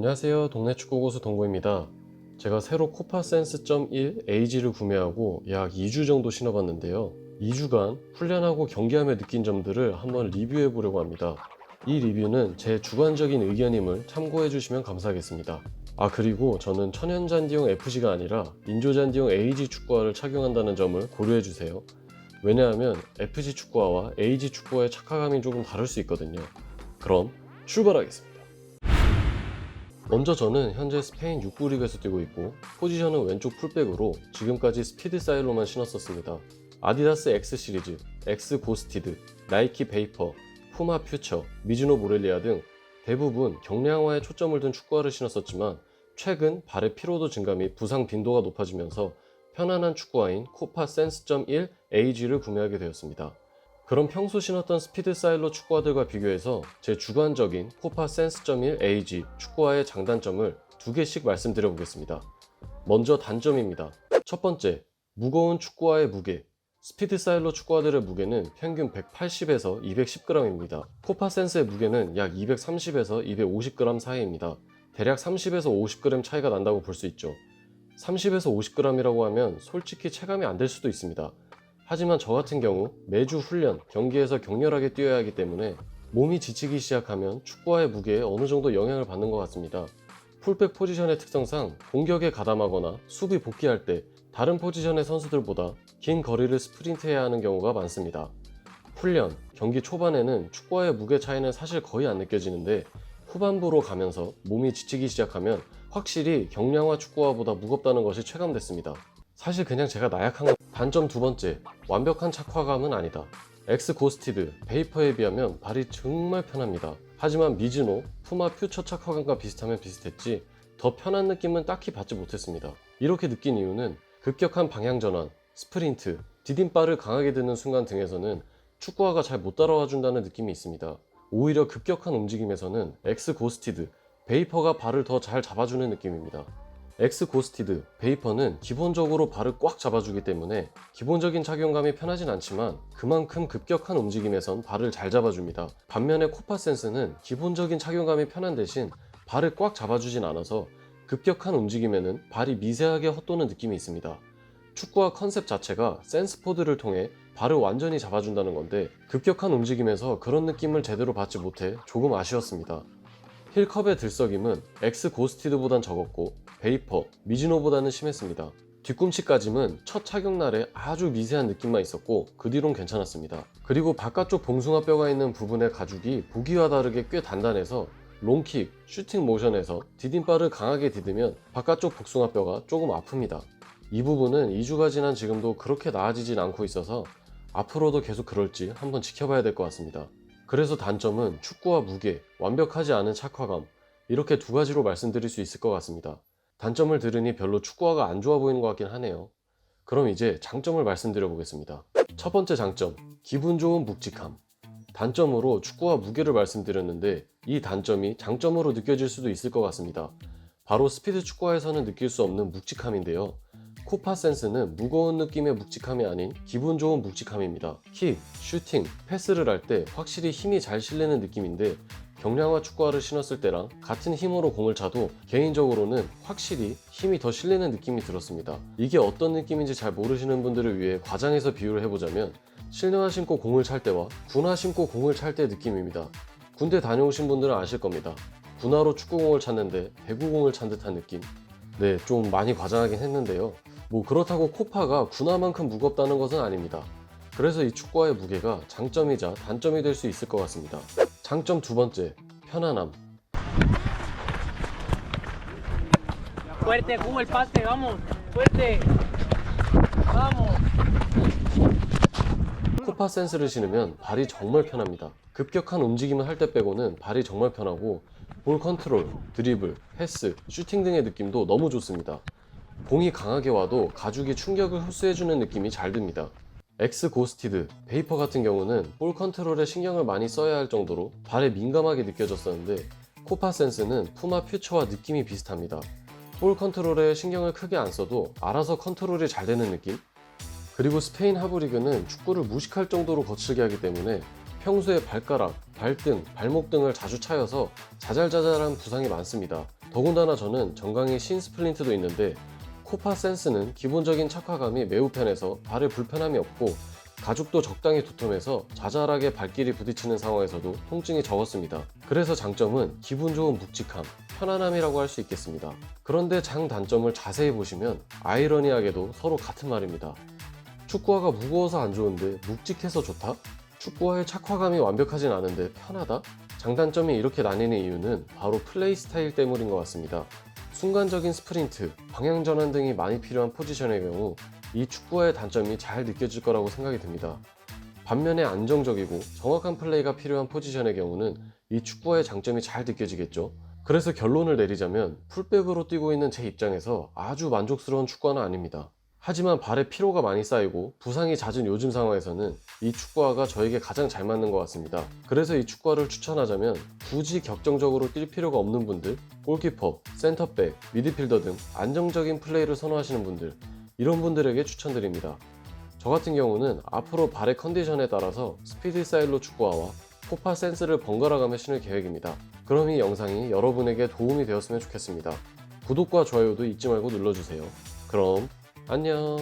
안녕하세요. 동네 축구 고수 동구입니다. 제가 새로 코파센스.1 AG를 구매하고 약 2주 정도 신어봤는데요. 2주간 훈련하고 경기하며 느낀 점들을 한번 리뷰해 보려고 합니다. 이 리뷰는 제 주관적인 의견임을 참고해 주시면 감사하겠습니다. 그리고 저는 천연잔디용 FG가 아니라 인조잔디용 AG 축구화를 착용한다는 점을 고려해 주세요. 왜냐하면 FG 축구화와 AG 축구화의 착화감이 조금 다를 수 있거든요. 그럼 출발하겠습니다. 먼저 저는 현재 스페인 6부 리그에서 뛰고 있고 포지션은 왼쪽 풀백으로 지금까지 스피드 사일로만 신었었습니다. 아디다스 X 시리즈, X 고스티드, 나이키 베이퍼, 푸마 퓨처, 미즈노 모렐리아 등 대부분 경량화에 초점을 둔 축구화를 신었었지만 최근 발의 피로도 증가 및 부상 빈도가 높아지면서 편안한 축구화인 코파 센스.1 AG를 구매하게 되었습니다. 그럼 평소 신었던 스피드 사일로 축구화들과 비교해서 제 주관적인 코파 센스.1 AG 축구화의 장단점을 두 개씩 말씀드려 보겠습니다. 먼저 단점입니다. 첫 번째, 무거운 축구화의 무게. 스피드 사일로 축구화들의 무게는 평균 180에서 210g입니다. 코파 센스의 무게는 약 230에서 250g 사이입니다. 대략 30에서 50g 차이가 난다고 볼 수 있죠. 30에서 50g이라고 하면 솔직히 체감이 안 될 수도 있습니다. 하지만 저 같은 경우 매주 훈련, 경기에서 격렬하게 뛰어야 하기 때문에 몸이 지치기 시작하면 축구화의 무게에 어느 정도 영향을 받는 것 같습니다. 풀백 포지션의 특성상 공격에 가담하거나 수비 복귀할 때 다른 포지션의 선수들보다 긴 거리를 스프린트해야 하는 경우가 많습니다. 훈련, 경기 초반에는 축구화의 무게 차이는 사실 거의 안 느껴지는데 후반부로 가면서 몸이 지치기 시작하면 확실히 경량화 축구화보다 무겁다는 것이 체감됐습니다. 사실 그냥 제가 나약한 것. 단점 두 번째, 완벽한 착화감은 아니다. X 고스티드, 베이퍼에 비하면 발이 정말 편합니다. 하지만 미즈노, 푸마 퓨처 착화감과 비슷하면 비슷했지 더 편한 느낌은 딱히 받지 못했습니다. 이렇게 느낀 이유는 급격한 방향 전환, 스프린트, 디딤발을 강하게 드는 순간 등에서는 축구화가 잘 못 따라와 준다는 느낌이 있습니다. 오히려 급격한 움직임에서는 X 고스티드, 베이퍼가 발을 더 잘 잡아주는 느낌입니다. X 고스티드, 베이퍼는 기본적으로 발을 꽉 잡아주기 때문에 기본적인 착용감이 편하진 않지만 그만큼 급격한 움직임에선 발을 잘 잡아줍니다. 반면에 코파 센스는 기본적인 착용감이 편한 대신 발을 꽉 잡아주진 않아서 급격한 움직임에는 발이 미세하게 헛도는 느낌이 있습니다. 축구화 컨셉 자체가 센스포드를 통해 발을 완전히 잡아준다는 건데 급격한 움직임에서 그런 느낌을 제대로 받지 못해 조금 아쉬웠습니다. 힐컵의 들썩임은 X 고스티드보단 적었고 베이퍼, 미즈노보다는 심했습니다. 뒤꿈치까짐은 첫 착용날에 아주 미세한 느낌만 있었고 그 뒤론 괜찮았습니다. 그리고 바깥쪽 봉숭아뼈가 있는 부분의 가죽이 보기와 다르게 꽤 단단해서 롱킥, 슈팅 모션에서 디딤발을 강하게 디디면 바깥쪽 복숭아뼈가 조금 아픕니다. 이 부분은 2주가 지난 지금도 그렇게 나아지진 않고 있어서 앞으로도 계속 그럴지 한번 지켜봐야 될 것 같습니다. 그래서 단점은 축구화 무게, 완벽하지 않은 착화감, 이렇게 두 가지로 말씀드릴 수 있을 것 같습니다. 단점을 들으니 별로 축구화가 안 좋아 보이는 것 같긴 하네요. 그럼 이제 장점을 말씀드려 보겠습니다. 첫 번째 장점, 기분 좋은 묵직함. 단점으로 축구화 무게를 말씀드렸는데 이 단점이 장점으로 느껴질 수도 있을 것 같습니다. 바로 스피드 축구화에서는 느낄 수 없는 묵직함인데요. 코파 센스는 무거운 느낌의 묵직함이 아닌 기분 좋은 묵직함입니다. 킥, 슈팅, 패스를 할 때 확실히 힘이 잘 실리는 느낌인데 경량화 축구화를 신었을 때랑 같은 힘으로 공을 차도 개인적으로는 확실히 힘이 더 실리는 느낌이 들었습니다. 이게 어떤 느낌인지 잘 모르시는 분들을 위해 과장해서 비유를 해보자면 실내화 신고 공을 찰 때와 군화 신고 공을 찰 때 느낌입니다. 군대 다녀오신 분들은 아실 겁니다. 군화로 축구공을 찼는데 배구공을 찬 듯한 느낌. 네, 좀 많이 과장하긴 했는데요. 그렇다고 코파가 군화만큼 무겁다는 것은 아닙니다. 그래서 이 축구화의 무게가 장점이자 단점이 될 수 있을 것 같습니다. 장점 두 번째, 편안함. Fuerte, Cuba el pase, vamos, fuerte, vamos. 코파 센스를 신으면 발이 정말 편합니다. 급격한 움직임을 할 때 빼고는 발이 정말 편하고 볼 컨트롤, 드리블, 패스, 슈팅 등의 느낌도 너무 좋습니다. 공이 강하게 와도 가죽이 충격을 흡수해주는 느낌이 잘 듭니다. X 고스티드, 베이퍼 같은 경우는 볼 컨트롤에 신경을 많이 써야 할 정도로 발에 민감하게 느껴졌었는데 코파 센스는 푸마 퓨처와 느낌이 비슷합니다. 볼 컨트롤에 신경을 크게 안 써도 알아서 컨트롤이 잘 되는 느낌? 그리고 스페인 하부 리그는 축구를 무식할 정도로 거칠게 하기 때문에 평소에 발가락, 발등, 발목 등을 자주 차여서 자잘자잘한 부상이 많습니다. 더군다나 저는 정강이 신스플린트도 있는데 코파 센스는 기본적인 착화감이 매우 편해서 발에 불편함이 없고 가죽도 적당히 두툼해서 자잘하게 발길이 부딪히는 상황에서도 통증이 적었습니다. 그래서 장점은 기분 좋은 묵직함, 편안함이라고 할 수 있겠습니다. 그런데 장단점을 자세히 보시면 아이러니하게도 서로 같은 말입니다. 축구화가 무거워서 안 좋은데 묵직해서 좋다? 축구화의 착화감이 완벽하진 않은데 편하다? 장단점이 이렇게 나뉘는 이유는 바로 플레이 스타일 때문인 것 같습니다. 순간적인 스프린트, 방향 전환 등이 많이 필요한 포지션의 경우 이 축구화의 단점이 잘 느껴질 거라고 생각이 듭니다. 반면에 안정적이고 정확한 플레이가 필요한 포지션의 경우는 이 축구화의 장점이 잘 느껴지겠죠. 그래서 결론을 내리자면 풀백으로 뛰고 있는 제 입장에서 아주 만족스러운 축구화는 아닙니다. 하지만 발에 피로가 많이 쌓이고 부상이 잦은 요즘 상황에서는 이 축구화가 저에게 가장 잘 맞는 것 같습니다. 그래서 이 축구화를 추천하자면 굳이 격정적으로 뛸 필요가 없는 분들, 골키퍼, 센터백, 미드필더 등 안정적인 플레이를 선호하시는 분들, 이런 분들에게 추천드립니다. 저 같은 경우는 앞으로 발의 컨디션에 따라서 스피드 스타일로 축구화와 코파 센스를 번갈아가며 신을 계획입니다. 그럼 이 영상이 여러분에게 도움이 되었으면 좋겠습니다. 구독과 좋아요도 잊지 말고 눌러주세요. 그럼 안녕.